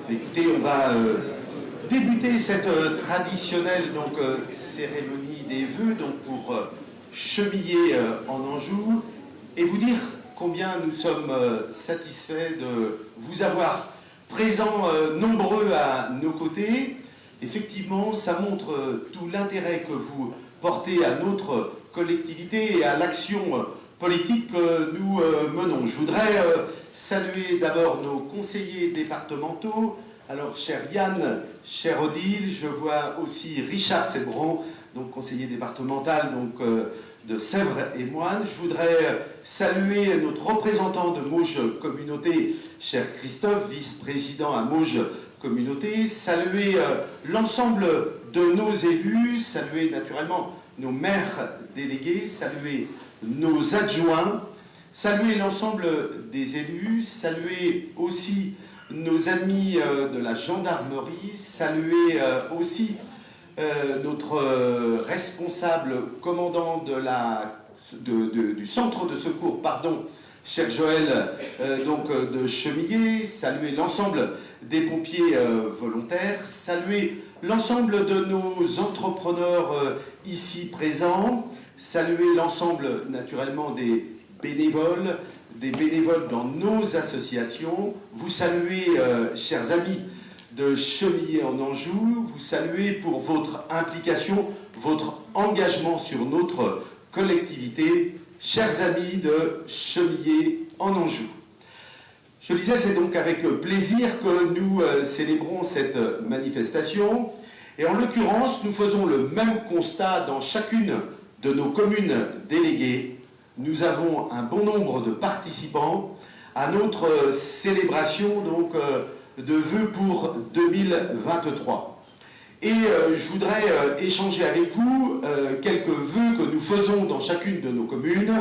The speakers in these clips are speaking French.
Écoutez, on va débuter cette traditionnelle cérémonie des vœux pour Chemillé en Anjou et vous dire combien nous sommes satisfaits de vous avoir présents nombreux à nos côtés. Effectivement, ça montre tout l'intérêt que vous portez à notre collectivité et à l'action politique que nous menons. Je voudrais saluer d'abord nos conseillers départementaux. Alors, cher Yann, cher Odile, je vois aussi Richard Sebron, donc conseiller départemental de Sèvres et Moine. Je voudrais saluer notre représentant de Mauges Communauté, cher Christophe, vice-président à Mauges Communauté, saluer l'ensemble de nos élus, saluer naturellement nos maires délégués, saluer nos adjoints, saluer l'ensemble des élus, saluer aussi nos amis de la gendarmerie, saluer aussi notre responsable commandant du centre de secours, cher Joël, de Chemillé, saluer l'ensemble des pompiers volontaires, saluer l'ensemble de nos entrepreneurs ici présents, saluer l'ensemble naturellement des bénévoles dans nos associations, vous saluer, chers amis de Chemillé en Anjou, vous saluer pour votre implication, votre engagement sur notre collectivité, chers amis de Chemillé en Anjou. Je le disais, c'est donc avec plaisir que nous célébrons cette manifestation. Et en l'occurrence, nous faisons le même constat dans chacune de nos communes déléguées. Nous avons un bon nombre de participants à notre célébration de vœux pour 2023. Et je voudrais échanger avec vous quelques vœux que nous faisons dans chacune de nos communes,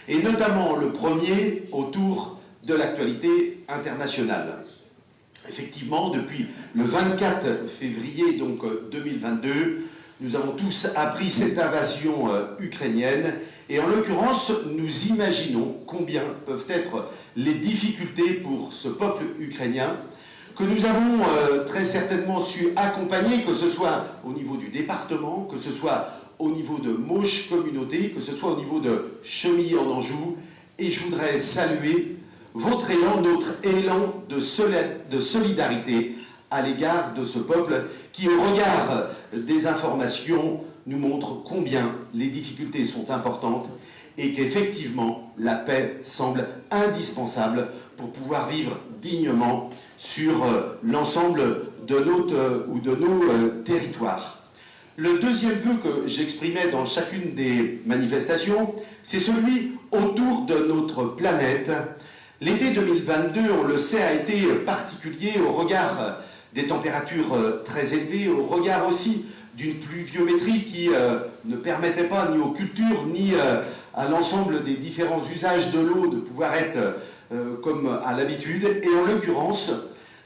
et notamment le premier autour de l'actualité internationale. Effectivement, depuis le 24 février 2022, nous avons tous appris cette invasion ukrainienne et en l'occurrence, nous imaginons combien peuvent être les difficultés pour ce peuple ukrainien que nous avons très certainement su accompagner, que ce soit au niveau du département, que ce soit au niveau de Mauges Communauté, que ce soit au niveau de Chemillé en Anjou. Et je voudrais saluer votre élan, notre élan de solidarité à l'égard de ce peuple qui, au regard des informations, nous montre combien les difficultés sont importantes et qu'effectivement, la paix semble indispensable pour pouvoir vivre dignement sur l'ensemble de nos territoires. Le deuxième vœu que j'exprimais dans chacune des manifestations, c'est celui autour de notre planète. L'été 2022, on le sait, a été particulier au regard des températures très élevées, au regard aussi d'une pluviométrie qui ne permettait pas ni aux cultures, ni à l'ensemble des différents usages de l'eau de pouvoir être comme à l'habitude. Et en l'occurrence,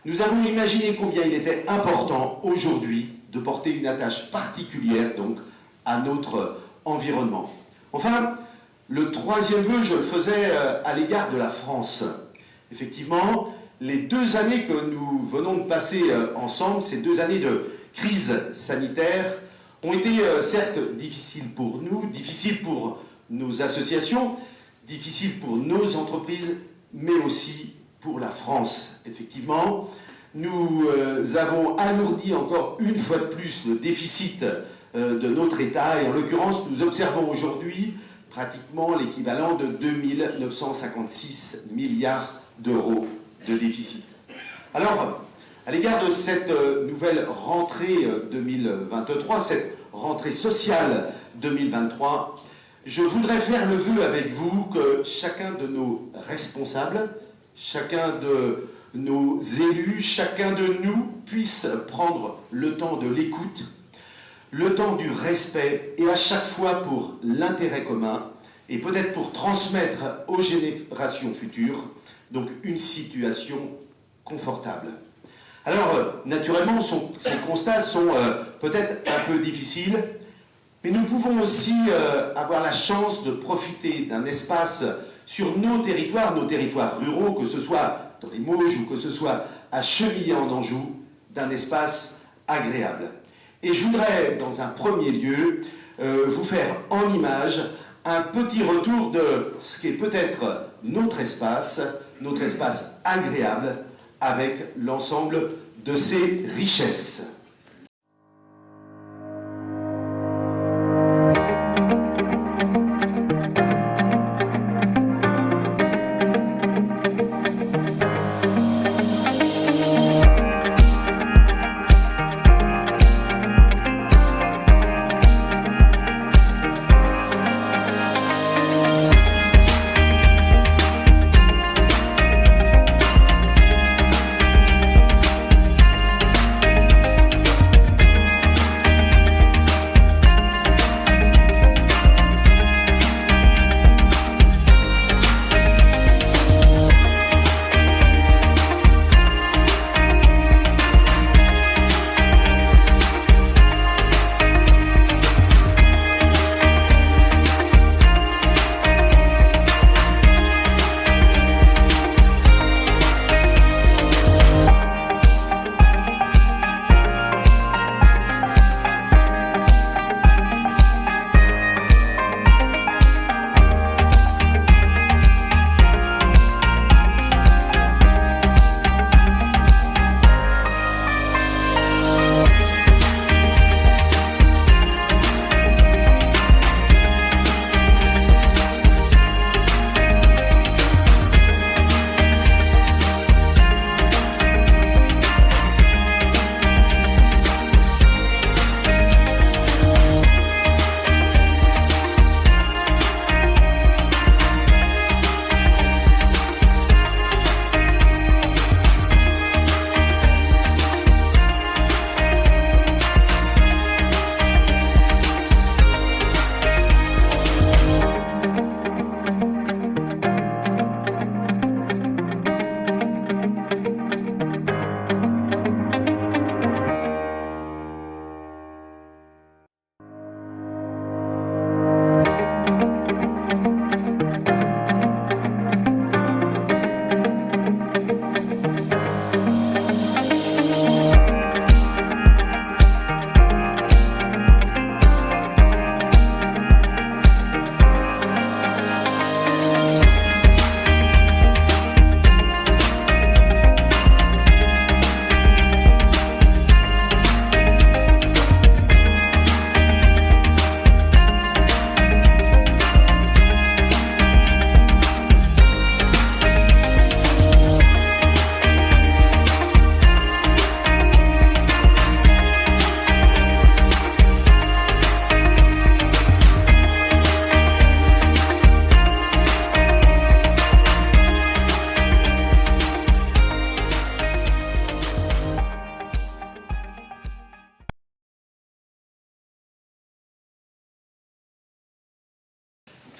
nous avons imaginé combien il était important aujourd'hui de porter une attache particulière à notre environnement. Enfin, le troisième vœu, je le faisais à l'égard de la France. Effectivement, les 2 années que nous venons de passer ensemble, ces 2 années de crise sanitaire, ont été certes difficiles pour nous, difficiles pour nos associations, difficiles pour nos entreprises, mais aussi pour la France. Effectivement, nous avons alourdi encore une fois de plus le déficit de notre État, et en l'occurrence, nous observons aujourd'hui pratiquement l'équivalent de 2 956 milliards d'euros de déficit. Alors, à l'égard de cette nouvelle rentrée 2023, cette rentrée sociale 2023, je voudrais faire le vœu avec vous que chacun de nos responsables, chacun de nos élus, chacun de nous puisse prendre le temps de l'écoute, le temps du respect, et à chaque fois pour l'intérêt commun, et peut-être pour transmettre aux générations futures une situation confortable. Alors, naturellement, ces constats sont peut-être un peu difficiles, mais nous pouvons aussi avoir la chance de profiter d'un espace sur nos territoires ruraux, que ce soit dans les Mauges ou que ce soit à Chemillé en Anjou, d'un espace agréable. Et je voudrais, dans un premier lieu, vous faire en image un petit retour de ce qu'est peut-être notre espace agréable avec l'ensemble de ses richesses.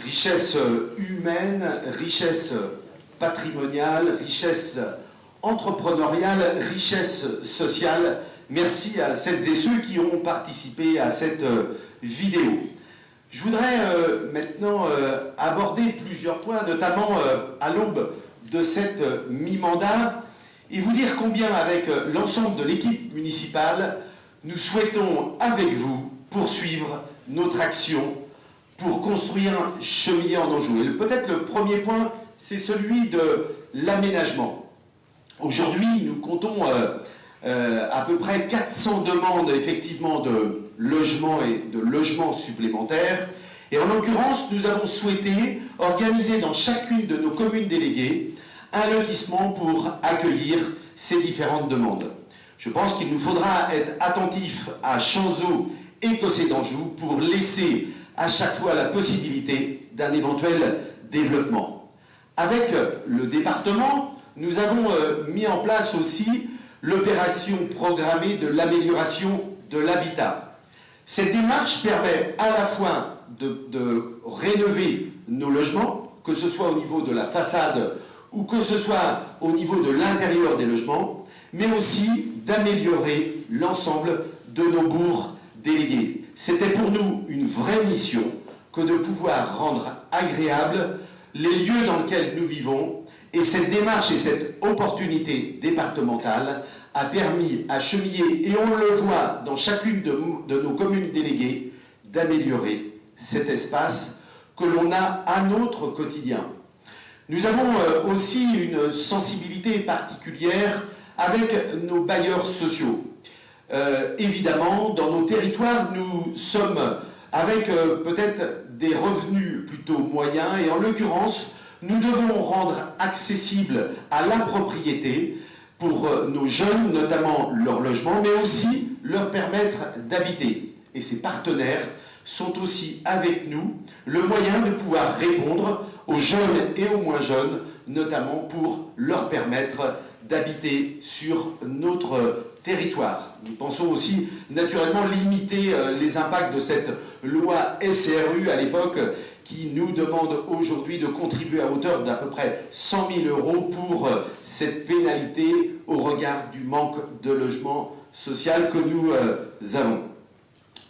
Richesse humaine, richesse patrimoniale, richesse entrepreneuriale, richesse sociale. Merci à celles et ceux qui ont participé à cette vidéo. Je voudrais maintenant aborder plusieurs points, notamment à l'aube de cette mi-mandat, et vous dire combien, avec l'ensemble de l'équipe municipale, nous souhaitons, avec vous, poursuivre notre action pour construire Chemillé en Anjou. Et peut-être le premier point, c'est celui de l'aménagement. Aujourd'hui, nous comptons à peu près 400 demandes, effectivement, de logements et de logements supplémentaires. Et en l'occurrence, nous avons souhaité organiser dans chacune de nos communes déléguées un lotissement pour accueillir ces différentes demandes. Je pense qu'il nous faudra être attentifs à Chanzeau et Cossé d'Anjou pour laisser à chaque fois la possibilité d'un éventuel développement. Avec le département, nous avons mis en place aussi l'opération programmée de l'amélioration de l'habitat. Cette démarche permet à la fois de rénover nos logements, que ce soit au niveau de la façade ou que ce soit au niveau de l'intérieur des logements, mais aussi d'améliorer l'ensemble de nos bourgs délégués. C'était pour nous une vraie mission que de pouvoir rendre agréable les lieux dans lesquels nous vivons, et cette démarche et cette opportunité départementale a permis à Chemillé, et on le voit dans chacune de nos communes déléguées, d'améliorer cet espace que l'on a à notre quotidien. Nous avons aussi une sensibilité particulière avec nos bailleurs sociaux. Évidemment, dans nos territoires, nous sommes avec peut-être des revenus plutôt moyens, et en l'occurrence, nous devons rendre accessible à la propriété pour nos jeunes, notamment leur logement, mais aussi leur permettre d'habiter. Et ces partenaires sont aussi avec nous le moyen de pouvoir répondre aux jeunes et aux moins jeunes, notamment pour leur permettre d'habiter sur notre territoire. Nous pensons aussi naturellement limiter les impacts de cette loi SRU à l'époque qui nous demande aujourd'hui de contribuer à hauteur d'à peu près 100 000 € pour cette pénalité au regard du manque de logement social que nous avons.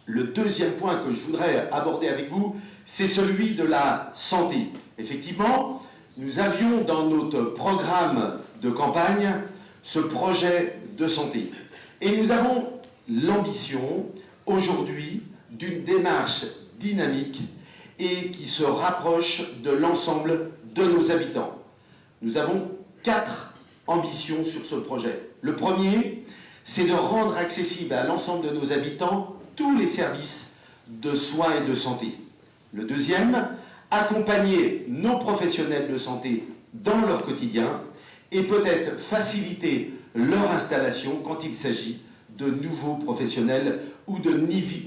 Le deuxième point que je voudrais aborder avec vous, c'est celui de la santé. Effectivement, nous avions dans notre programme de campagne ce projet de santé. Et nous avons l'ambition aujourd'hui d'une démarche dynamique et qui se rapproche de l'ensemble de nos habitants. Nous avons 4 ambitions sur ce projet. Le premier, c'est de rendre accessible à l'ensemble de nos habitants tous les services de soins et de santé. Le deuxième, accompagner nos professionnels de santé dans leur quotidien et peut-être faciliter leur installation quand il s'agit de nouveaux professionnels ou de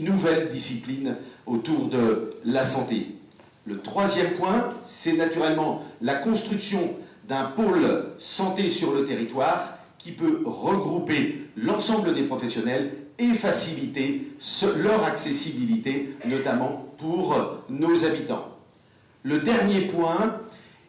nouvelles disciplines autour de la santé. Le troisième point, c'est naturellement la construction d'un pôle santé sur le territoire qui peut regrouper l'ensemble des professionnels et faciliter leur accessibilité, notamment pour nos habitants. Le dernier point,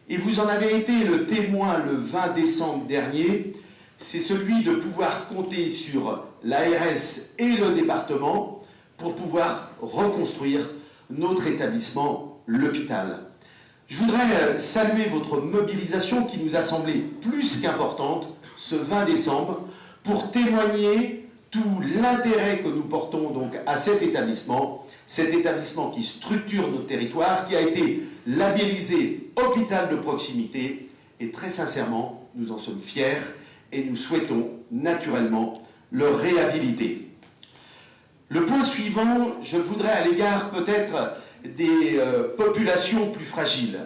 et vous en avez été le témoin le 20 décembre dernier, c'est celui de pouvoir compter sur l'ARS et le département pour pouvoir reconstruire notre établissement, l'hôpital. Je voudrais saluer votre mobilisation qui nous a semblé plus qu'importante ce 20 décembre pour témoigner tout l'intérêt que nous portons donc à cet établissement qui structure notre territoire, qui a été labellisé hôpital de proximité, et très sincèrement, nous en sommes fiers et nous souhaitons naturellement le réhabiliter. Le point suivant, je voudrais à l'égard peut-être des populations plus fragiles.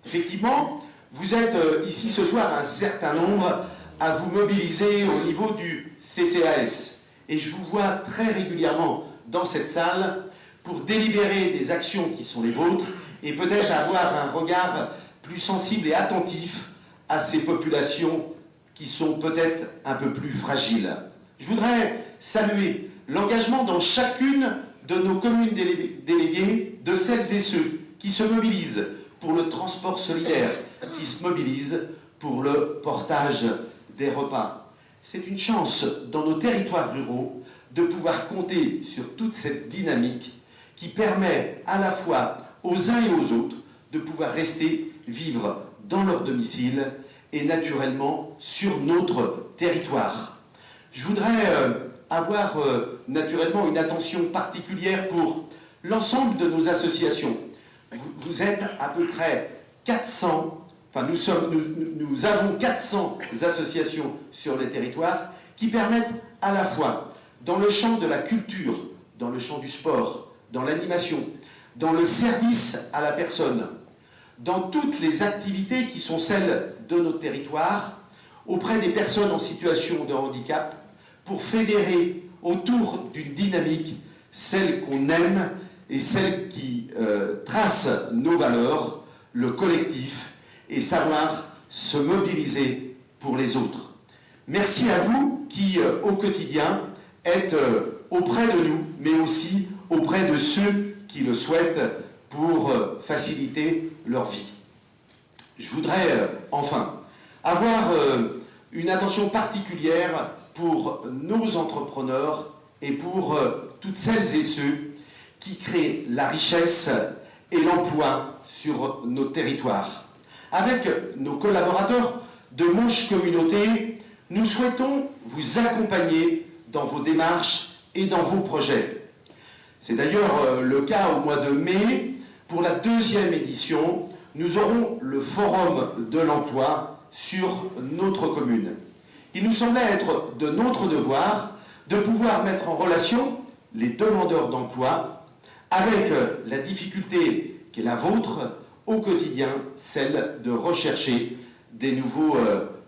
Effectivement, vous êtes ici ce soir un certain nombre à vous mobiliser au niveau du CCAS. Et je vous vois très régulièrement dans cette salle pour délibérer des actions qui sont les vôtres et peut-être avoir un regard plus sensible et attentif à ces populations qui sont peut-être un peu plus fragiles. Je voudrais saluer l'engagement dans chacune de nos communes déléguées de celles et ceux qui se mobilisent pour le transport solidaire, qui se mobilisent pour le portage des repas. C'est une chance dans nos territoires ruraux de pouvoir compter sur toute cette dynamique qui permet à la fois aux uns et aux autres de pouvoir rester vivre dans leur domicile et naturellement sur notre territoire. Je voudrais avoir naturellement une attention particulière pour l'ensemble de nos associations. Vous êtes à peu près 400. Enfin, nous avons 400 associations sur les territoires qui permettent à la fois, dans le champ de la culture, dans le champ du sport, dans l'animation, dans le service à la personne, dans toutes les activités qui sont celles de notre territoire, auprès des personnes en situation de handicap, pour fédérer autour d'une dynamique, celle qu'on aime et celle qui trace nos valeurs, le collectif, et savoir se mobiliser pour les autres. Merci à vous qui, au quotidien, êtes auprès de nous, mais aussi auprès de ceux qui le souhaitent pour faciliter leur vie. Je voudrais enfin avoir une attention particulière pour nos entrepreneurs et pour toutes celles et ceux qui créent la richesse et l'emploi sur nos territoires. Avec nos collaborateurs de Mauche Communauté, nous souhaitons vous accompagner dans vos démarches et dans vos projets. C'est d'ailleurs le cas au mois de mai. Pour la 2e édition, nous aurons le Forum de l'emploi sur notre commune. Il nous semblait être de notre devoir de pouvoir mettre en relation les demandeurs d'emploi avec la difficulté qui est la vôtre au quotidien, celle de rechercher des nouveaux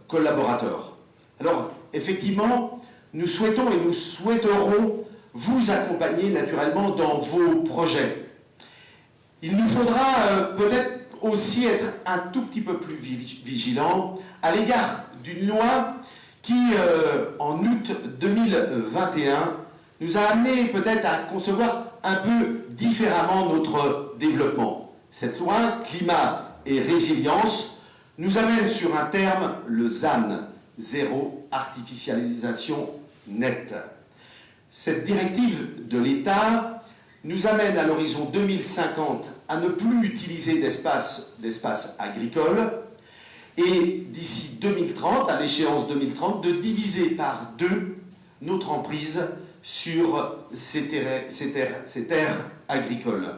collaborateurs. Alors, effectivement, nous souhaitons et nous souhaiterons vous accompagner naturellement dans vos projets. Il nous faudra peut-être aussi être un tout petit peu plus vigilant à l'égard d'une loi qui, en août 2021, nous a amené peut-être à concevoir un peu différemment notre développement. Cette loi, climat et résilience, nous amène sur un terme, le ZAN, zéro artificialisation nette. Cette directive de l'État nous amène à l'horizon 2050 à ne plus utiliser d'espace agricole et d'ici 2030, à l'échéance 2030, de diviser par 2 notre emprise sur ces terres agricoles.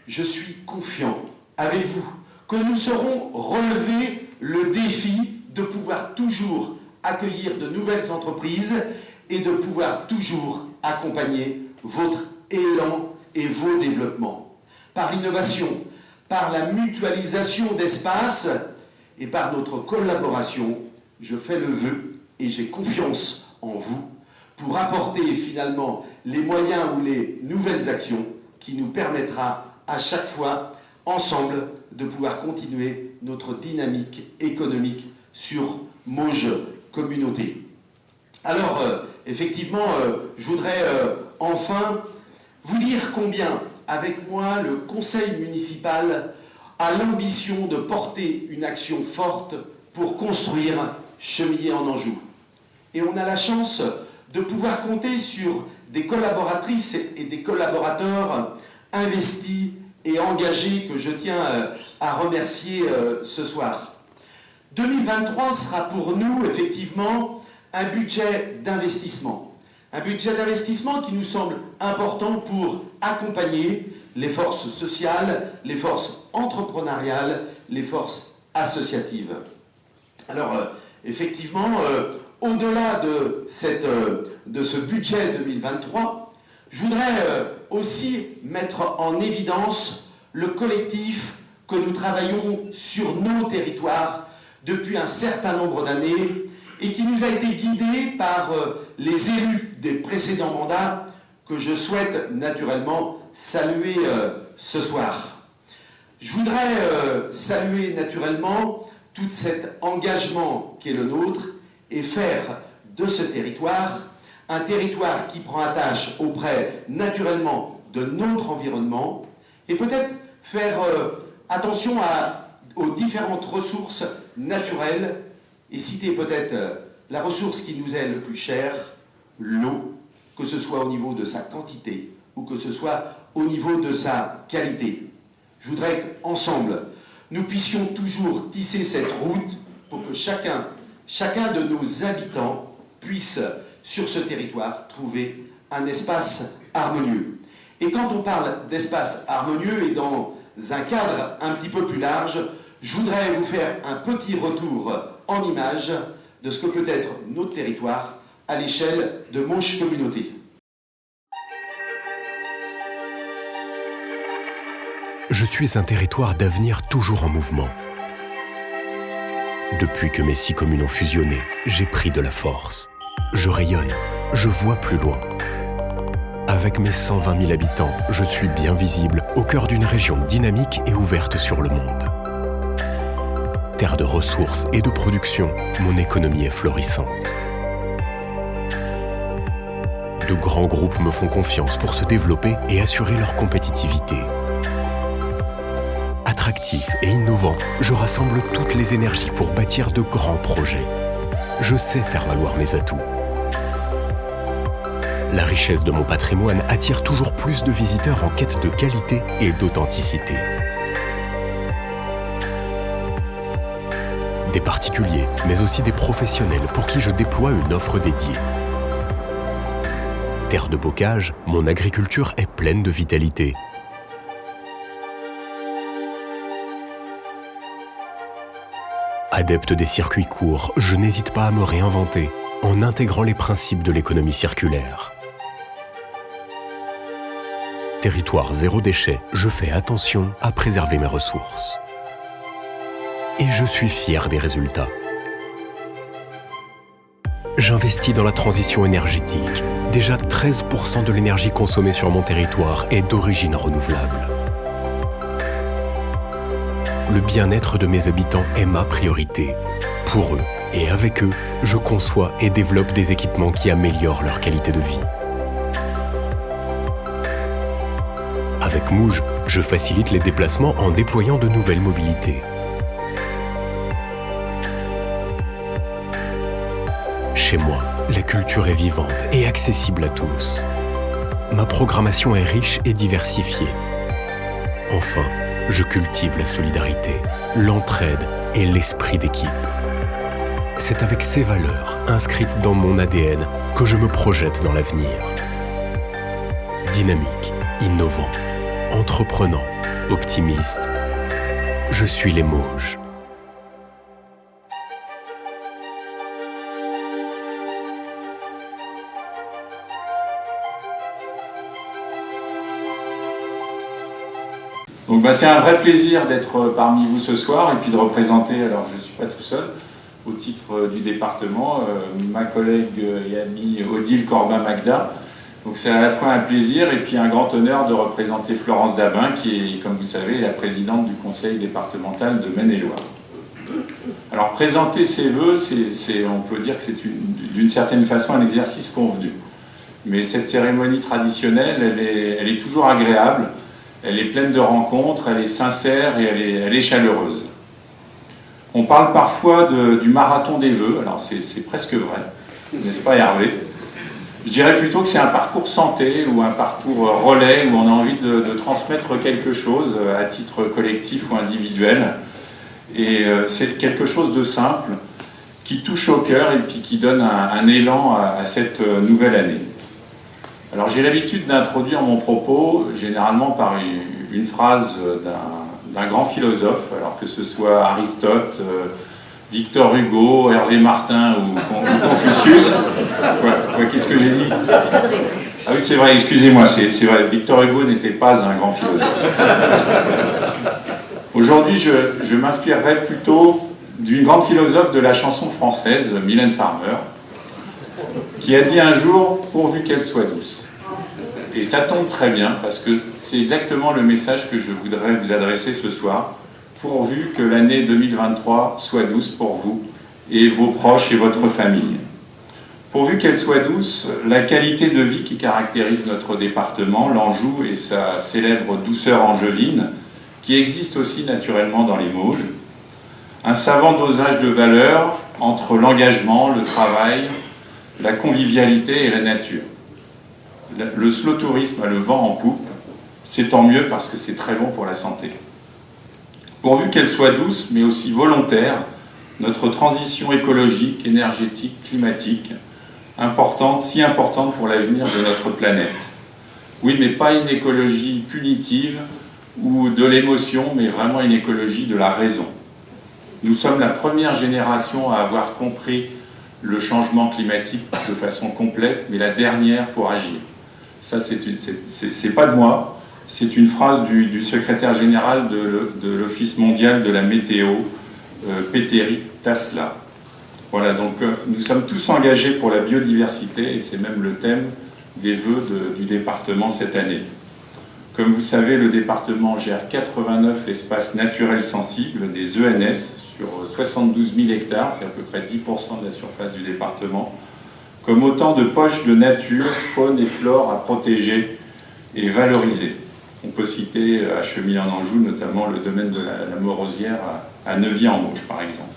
Je suis confiant avec vous que nous saurons relever le défi de pouvoir toujours accueillir de nouvelles entreprises et de pouvoir toujours accompagner votre élan et vos développements. Par l'innovation, par la mutualisation d'espace et par notre collaboration, je fais le vœu et j'ai confiance en vous pour apporter finalement les moyens ou les nouvelles actions qui nous permettra à chaque fois, ensemble, de pouvoir continuer notre dynamique économique sur Mauge Communauté. Alors, effectivement, je voudrais enfin vous dire combien, avec moi, le conseil municipal a l'ambition de porter une action forte pour construire Chemillé en Anjou. Et on a la chance de pouvoir compter sur des collaboratrices et des collaborateurs investis et engagés que je tiens à remercier ce soir. 2023 sera pour nous, effectivement, un budget d'investissement. Un budget d'investissement qui nous semble important pour accompagner les forces sociales, les forces entrepreneuriales, les forces associatives. Alors, effectivement, au-delà de ce budget 2023, je voudrais aussi mettre en évidence le collectif que nous travaillons sur nos territoires depuis un certain nombre d'années et qui nous a été guidé par les élus des précédents mandats que je souhaite naturellement saluer ce soir. Je voudrais saluer naturellement tout cet engagement qui est le nôtre et faire de ce territoire un territoire qui prend attache auprès naturellement de notre environnement et peut-être faire attention aux différentes ressources naturelles et citer peut-être la ressource qui nous est le plus chère, l'eau, que ce soit au niveau de sa quantité ou que ce soit au niveau de sa qualité. Je voudrais qu'ensemble, nous puissions toujours tisser cette route pour que chacun de nos habitants puisse, sur ce territoire, trouver un espace harmonieux. Et quand on parle d'espace harmonieux et dans un cadre un petit peu plus large, je voudrais vous faire un petit retour en images de ce que peut être notre territoire à l'échelle de Mauche Communauté. Je suis un territoire d'avenir toujours en mouvement. Depuis que mes 6 communes ont fusionné, j'ai pris de la force. Je rayonne, je vois plus loin. Avec mes 120 000 habitants, je suis bien visible au cœur d'une région dynamique et ouverte sur le monde. Terre de ressources et de production, mon économie est florissante. De grands groupes me font confiance pour se développer et assurer leur compétitivité. Attractif et innovant, je rassemble toutes les énergies pour bâtir de grands projets. Je sais faire valoir mes atouts. La richesse de mon patrimoine attire toujours plus de visiteurs en quête de qualité et d'authenticité. des particuliers, mais aussi des professionnels pour qui je déploie une offre dédiée. Terre de bocage, mon agriculture est pleine de vitalité. Adepte des circuits courts, je n'hésite pas à me réinventer en intégrant les principes de l'économie circulaire. Territoire zéro déchet, je fais attention à préserver mes ressources. Et je suis fier des résultats. J'investis dans la transition énergétique. Déjà 13% de l'énergie consommée sur mon territoire est d'origine renouvelable. Le bien-être de mes habitants est ma priorité. Pour eux et avec eux, je conçois et développe des équipements qui améliorent leur qualité de vie. Avec Mouge, je facilite les déplacements en déployant de nouvelles mobilités. Chez moi, la culture est vivante et accessible à tous. Ma programmation est riche et diversifiée. Enfin, je cultive la solidarité, l'entraide et l'esprit d'équipe. C'est avec ces valeurs, inscrites dans mon ADN, que je me projette dans l'avenir. Dynamique, innovant, entreprenant, optimiste. Je suis les Mauges. Donc c'est un vrai plaisir d'être parmi vous ce soir et puis de représenter, alors je ne suis pas tout seul, au titre du département, ma collègue et amie Odile Corbin-Magda. Donc c'est à la fois un plaisir et puis un grand honneur de représenter Florence Dabin, qui est, comme vous savez, la présidente du conseil départemental de Maine-et-Loire. Alors présenter ses vœux, on peut dire que c'est d'une certaine façon un exercice convenu. Mais cette cérémonie traditionnelle, elle est toujours agréable. Elle est pleine de rencontres, elle est sincère et elle est chaleureuse. On parle parfois du marathon des vœux, alors c'est presque vrai, n'est-ce pas Hervé? Je dirais plutôt que c'est un parcours santé ou un parcours relais où on a envie de transmettre quelque chose à titre collectif ou individuel. Et c'est quelque chose de simple qui touche au cœur et puis qui donne un élan à cette nouvelle année. Alors j'ai l'habitude d'introduire mon propos généralement par une phrase d'un grand philosophe, alors que ce soit Aristote, Victor Hugo, Hervé Martin ou Confucius. Qu'est-ce que j'ai dit? Ah oui, c'est vrai, excusez-moi, c'est vrai, Victor Hugo n'était pas un grand philosophe. Aujourd'hui, je m'inspirerai plutôt d'une grande philosophe de la chanson française, Mylène Farmer, qui a dit un jour « pourvu qu'elle soit douce ». Et ça tombe très bien, parce que c'est exactement le message que je voudrais vous adresser ce soir, pourvu que l'année 2023 soit douce pour vous et vos proches et votre famille. Pourvu qu'elle soit douce, la qualité de vie qui caractérise notre département, l'Anjou et sa célèbre douceur angevine, qui existe aussi naturellement dans les Mauges, un savant dosage de valeurs entre l'engagement, le travail, la convivialité et la nature. Le slow tourisme a le vent en poupe, c'est tant mieux parce que c'est très bon pour la santé. Pourvu qu'elle soit douce, mais aussi volontaire, notre transition écologique, énergétique, climatique, si importante pour l'avenir de notre planète. Oui, mais pas une écologie punitive ou de l'émotion, mais vraiment une écologie de la raison. Nous sommes la première génération à avoir compris le changement climatique de façon complète, mais la dernière pour agir. Ça, c'est pas de moi, c'est une phrase du secrétaire général de l'Office mondial de la météo, Petteri Tasla. Voilà, donc nous sommes tous engagés pour la biodiversité et c'est même le thème des vœux du département cette année. Comme vous savez, le département gère 89 espaces naturels sensibles, des ENS, sur 72 000 hectares, c'est à peu près 10% de la surface du département, comme autant de poches de nature, faune et flore à protéger et valoriser. On peut citer à Chemillé-en-Anjou, notamment le domaine de la Morosière à Neuvy-en-Mauges, par exemple.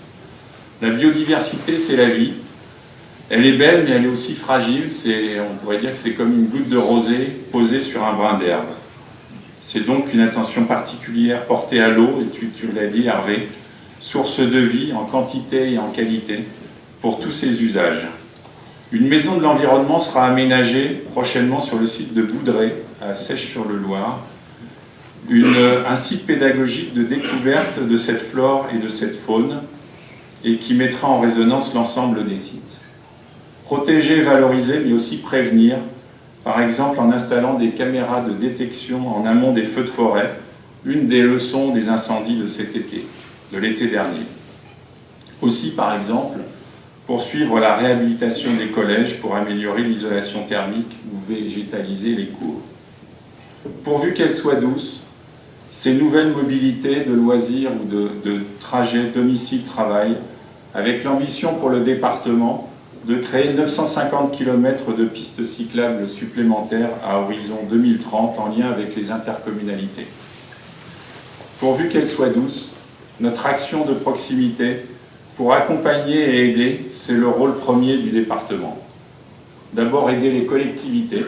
La biodiversité, c'est la vie. Elle est belle, mais elle est aussi fragile. On pourrait dire que c'est comme une goutte de rosée posée sur un brin d'herbe. C'est donc une attention particulière portée à l'eau, et tu l'as dit, Hervé, source de vie en quantité et en qualité pour tous ses usages. Une maison de l'environnement sera aménagée prochainement sur le site de Boudré, à Seiches-sur-le-Loir, un site pédagogique de découverte de cette flore et de cette faune, et qui mettra en résonance l'ensemble des sites. Protéger, valoriser, mais aussi prévenir, par exemple en installant des caméras de détection en amont des feux de forêt, une des leçons des incendies de cet été, de l'été dernier. Aussi, par exemple, poursuivre la réhabilitation des collèges pour améliorer l'isolation thermique ou végétaliser les cours. Pourvu qu'elles soient douces, ces nouvelles mobilités de loisirs ou de trajets domicile-travail, avec l'ambition pour le département de créer 950 km de pistes cyclables supplémentaires à horizon 2030 en lien avec les intercommunalités. Pourvu qu'elles soient douces, notre action de proximité pour accompagner et aider, c'est le rôle premier du département. D'abord aider les collectivités,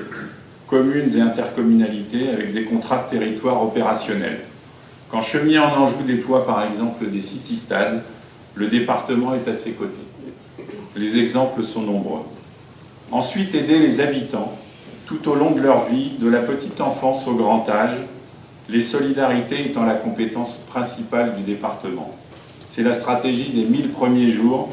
communes et intercommunalités avec des contrats de territoire opérationnels. Quand Chemillé en Anjou déploie par exemple des city-stades, le département est à ses côtés. Les exemples sont nombreux. Ensuite, aider les habitants tout au long de leur vie, de la petite enfance au grand âge, les solidarités étant la compétence principale du département. C'est la stratégie des 1000 premiers jours,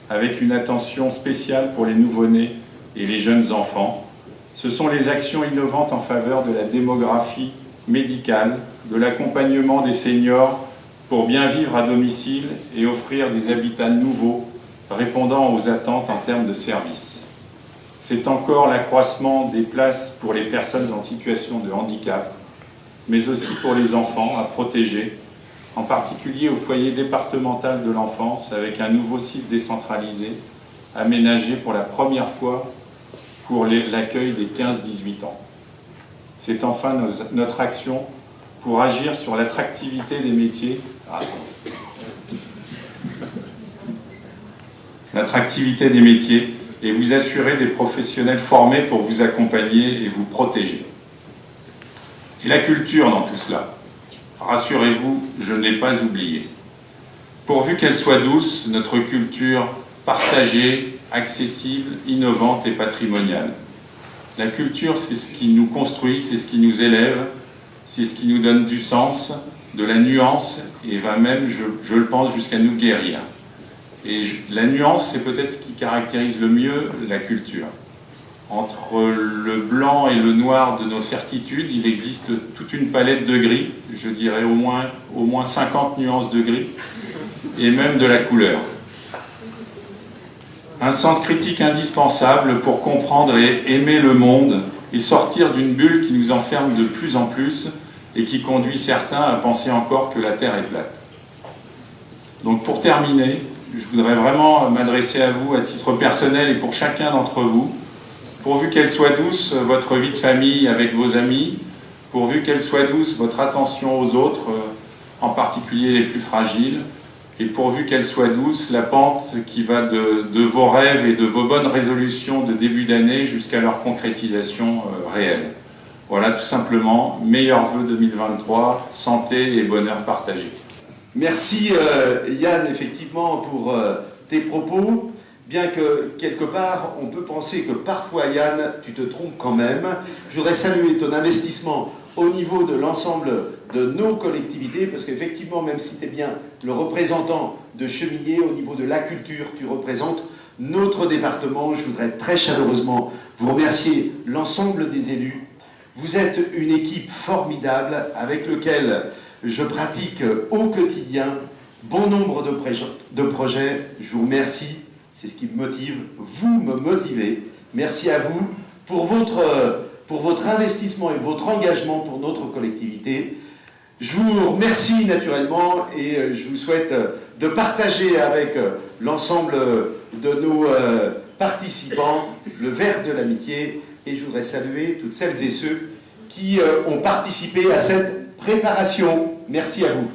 avec une attention spéciale pour les nouveau-nés et les jeunes enfants. Ce sont les actions innovantes en faveur de la démographie médicale, de l'accompagnement des seniors pour bien vivre à domicile et offrir des habitats nouveaux, répondant aux attentes en termes de services. C'est encore l'accroissement des places pour les personnes en situation de handicap, mais aussi pour les enfants à protéger, en particulier au foyer départemental de l'enfance, avec un nouveau site décentralisé, aménagé pour la première fois pour l'accueil des 15-18 ans. C'est enfin notre action pour agir sur l'attractivité des métiers. L'attractivité des métiers et vous assurer des professionnels formés pour vous accompagner et vous protéger. Et la culture dans tout cela, rassurez-vous, je ne l'ai pas oubliée. Pourvu qu'elle soit douce, notre culture partagée, accessible, innovante et patrimoniale. La culture, c'est ce qui nous construit, c'est ce qui nous élève, c'est ce qui nous donne du sens, de la nuance, et va même, je le pense, jusqu'à nous guérir. Et la nuance, c'est peut-être ce qui caractérise le mieux la culture. Entre le blanc et le noir de nos certitudes, il existe toute une palette de gris, je dirais au moins 50 nuances de gris, et même de la couleur. Un sens critique indispensable pour comprendre et aimer le monde et sortir d'une bulle qui nous enferme de plus en plus et qui conduit certains à penser encore que la Terre est plate. Donc pour terminer, je voudrais vraiment m'adresser à vous à titre personnel et pour chacun d'entre vous, pourvu qu'elle soit douce, votre vie de famille avec vos amis, pourvu qu'elle soit douce, votre attention aux autres, en particulier les plus fragiles, et pourvu qu'elle soit douce, la pente qui va de vos rêves et de vos bonnes résolutions de début d'année jusqu'à leur concrétisation réelle. Voilà, tout simplement, meilleurs vœux 2023, santé et bonheur partagé. Merci Yann, effectivement, pour tes propos, bien que quelque part, on peut penser que parfois, Yann, tu te trompes quand même. Je voudrais saluer ton investissement au niveau de l'ensemble de nos collectivités, parce qu'effectivement, même si tu es bien le représentant de Chemillé, au niveau de la culture, tu représentes notre département. Je voudrais très chaleureusement vous remercier, l'ensemble des élus. Vous êtes une équipe formidable avec laquelle je pratique au quotidien bon nombre de projets. Je vous remercie, c'est ce qui me motive. Vous me motivez. Merci à vous pour votre investissement et votre engagement pour notre collectivité. Je vous remercie naturellement et je vous souhaite de partager avec l'ensemble de nos participants le verre de l'amitié, et je voudrais saluer toutes celles et ceux qui ont participé à cette préparation. Merci à vous.